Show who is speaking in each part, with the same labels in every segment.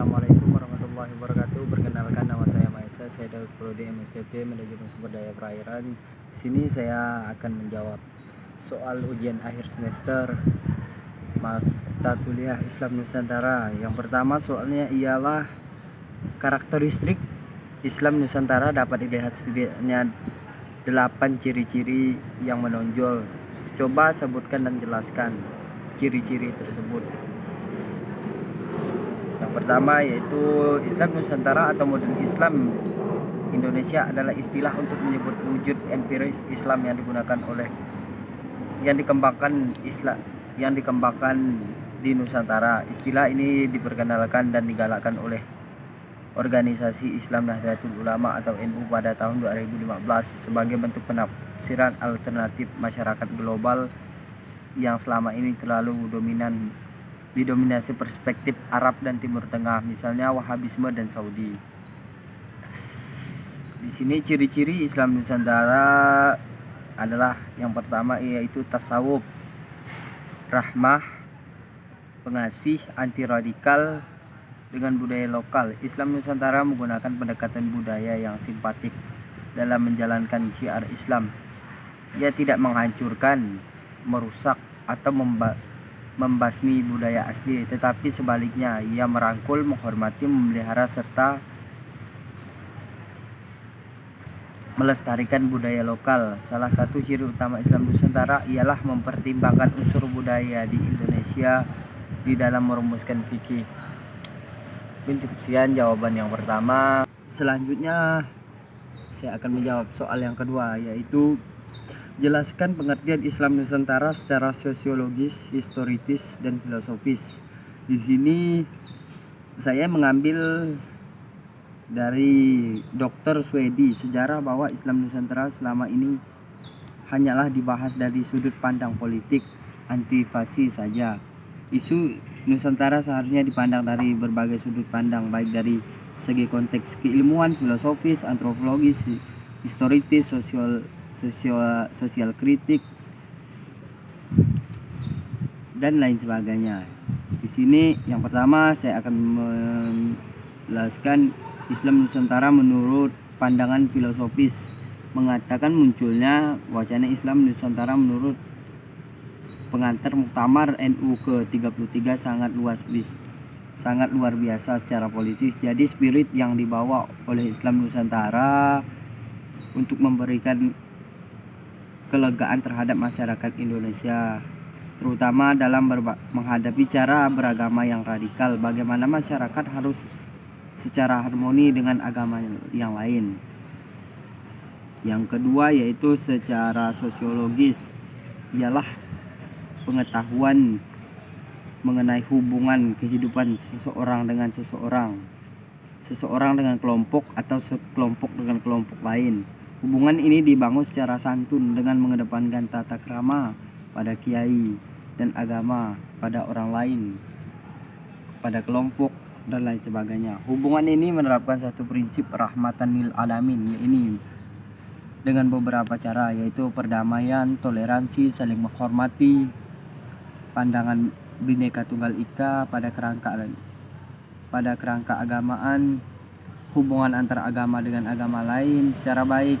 Speaker 1: Assalamualaikum warahmatullahi wabarakatuh. Perkenalkan, nama saya Maesa. Saya dari Prodi MSTP Manajemen Sumber Daya Perairan. Di sini saya akan menjawab soal ujian akhir semester mata kuliah Islam Nusantara. Yang pertama soalnya ialah karakteristik Islam Nusantara dapat dilihat setidaknya 8 ciri-ciri yang menonjol. Coba sebutkan dan jelaskan ciri-ciri tersebut. Yang pertama yaitu Islam Nusantara atau modern Islam Indonesia adalah istilah untuk menyebut wujud empiris Islam yang dikembangkan di Nusantara. Istilah ini diperkenalkan dan digalakkan oleh Organisasi Islam Nahdlatul Ulama atau NU pada tahun 2015 sebagai bentuk penafsiran alternatif masyarakat global yang selama ini terlalu didominasi perspektif Arab dan Timur Tengah, misalnya Wahabisme dan Saudi. Di sini ciri-ciri Islam Nusantara adalah yang pertama yaitu tasawuf, rahmah, pengasih, anti radikal dengan budaya lokal. Islam Nusantara menggunakan pendekatan budaya yang simpatik dalam menjalankan syiar Islam. Ia tidak menghancurkan, merusak atau membasmi budaya asli, tetapi sebaliknya ia merangkul, menghormati, memelihara serta melestarikan budaya lokal. Salah satu ciri utama Islam Nusantara ialah mempertimbangkan unsur budaya di Indonesia di dalam merumuskan fikih. Mungkin cukup sekian jawaban yang pertama. Selanjutnya saya akan menjawab soal yang kedua, yaitu jelaskan pengertian Islam Nusantara secara sosiologis, historis, dan filosofis. Di sini saya mengambil dari Dr. Swedi, sejarah bahwa Islam Nusantara selama ini hanyalah dibahas dari sudut pandang politik anti-fasis saja. Isu Nusantara seharusnya dipandang dari berbagai sudut pandang, baik dari segi konteks keilmuan, filosofis, antropologis, historis, sosial kritik, dan lain sebagainya. Di sini yang pertama saya akan menjelaskan Islam Nusantara menurut pandangan filosofis, mengatakan munculnya wacana Islam Nusantara menurut pengantar Muktamar NU ke-33 sangat luar biasa secara politis. Jadi spirit yang dibawa oleh Islam Nusantara untuk memberikan kelegaan terhadap masyarakat Indonesia, terutama dalam menghadapi cara beragama yang radikal, bagaimana masyarakat harus secara harmoni dengan agama yang lain. Yang kedua yaitu secara sosiologis, ialah pengetahuan mengenai hubungan kehidupan seseorang dengan seseorang dengan kelompok atau sekelompok dengan kelompok lain. Hubungan ini dibangun secara santun dengan mengedepankan tata krama pada kiai dan agama pada orang lain, pada kelompok, dan lain sebagainya. Hubungan ini menerapkan satu prinsip rahmatan lil alamin, ini dengan beberapa cara, yaitu perdamaian, toleransi, saling menghormati, pandangan Bhinneka Tunggal Ika pada kerangka agamaan, hubungan antar agama dengan agama lain secara baik.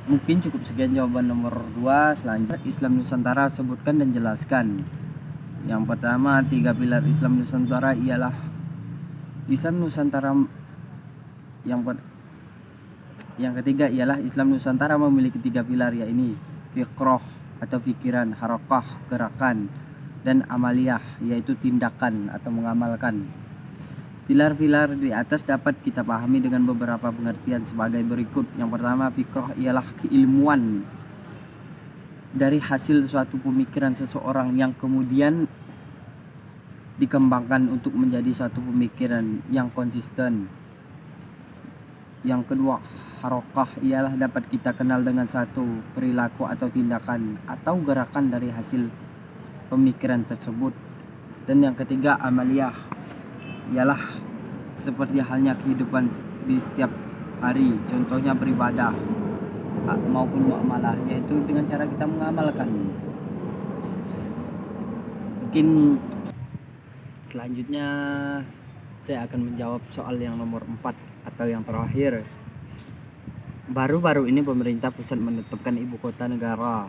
Speaker 1: Mungkin cukup sekian jawaban nomor 2. Selanjutnya Islam Nusantara, sebutkan dan jelaskan. Yang pertama, 3 pilar Islam Nusantara ialah Islam Nusantara. Yang ketiga ialah Islam Nusantara memiliki 3 pilar, yaitu fiqroh atau pikiran, harokah gerakan, dan amaliyah yaitu tindakan atau mengamalkan. Pilar-pilar di atas dapat kita pahami dengan beberapa pengertian sebagai berikut. Yang pertama, fiqroh ialah keilmuan dari hasil suatu pemikiran seseorang yang kemudian dikembangkan untuk menjadi satu pemikiran yang konsisten. Yang kedua, harokah ialah dapat kita kenal dengan satu perilaku atau tindakan atau gerakan dari hasil pemikiran tersebut. Dan yang ketiga, amaliyah ialah seperti halnya kehidupan di setiap hari, contohnya beribadah maupun muamalah, yaitu dengan cara kita mengamalkan. Mungkin Selanjutnya saya akan menjawab soal yang nomor 4 atau yang terakhir. Baru-baru ini pemerintah pusat menetapkan ibu kota negara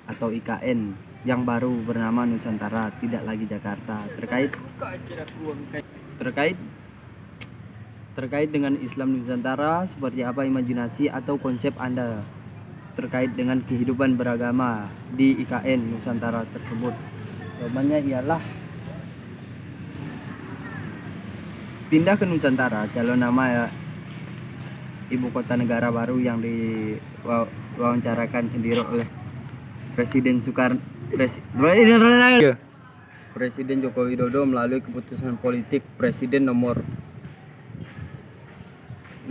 Speaker 1: atau IKN yang baru bernama Nusantara, tidak lagi Jakarta. Terkait dengan Islam Nusantara, seperti apa imajinasi atau konsep Anda terkait dengan kehidupan beragama di IKN Nusantara tersebut? Jawabannya ialah pindah ke Nusantara, calon nama ibu kota negara baru yang diwawancarakan sendiri oleh Presiden Joko Widodo melalui keputusan politik Presiden nomor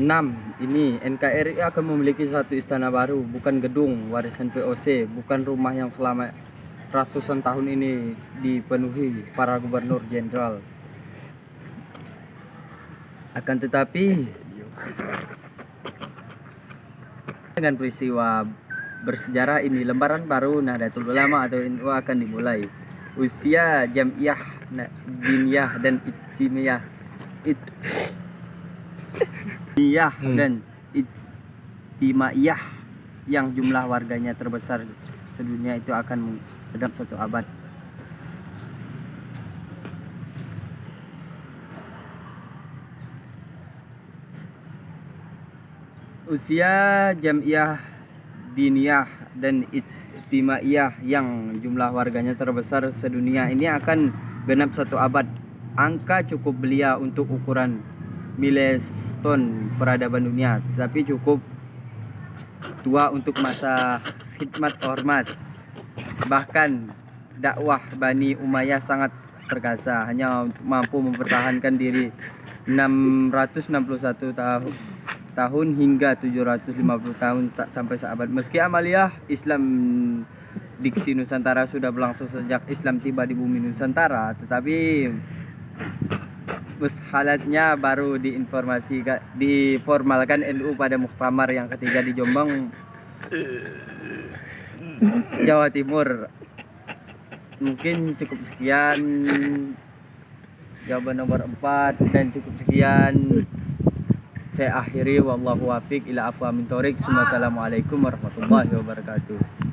Speaker 1: 6 ini. NKRI akan memiliki satu istana baru, bukan gedung warisan VOC, bukan rumah yang selama ratusan tahun ini dipenuhi para gubernur jenderal. Akan tetapi dengan peristiwa bersejarah ini, lembaran baru Nahdlatul Ulama atau NU akan dimulai. Usia Jamiah Diniyah dan Ijtimaiyah yang jumlah warganya terbesar sedunia itu akan genap 1 abad. Usia Jamiah Diniyah dan Ijtimaiyah yang jumlah warganya terbesar sedunia ini akan genap 1 abad. Angka cukup belia untuk ukuran milestone peradaban dunia, tetapi cukup tua untuk masa khidmat ormas. Bahkan dakwah Bani Umayyah sangat perkasa, hanya mampu mempertahankan diri 661 tahun hingga 750 tahun, tak sampai seabad. Meski amaliyah Islam diksi Nusantara sudah berlangsung sejak Islam tiba di bumi Nusantara, tetapi halatnya baru diformalkan NU pada Muktamar yang ketiga di Jombang, Jawa Timur. Mungkin cukup sekian jawaban nomor 4 dan cukup sekian saya akhiri. Wallahu wafiq ila afwa min thoriq. Assalamualaikum warahmatullahi wabarakatuh.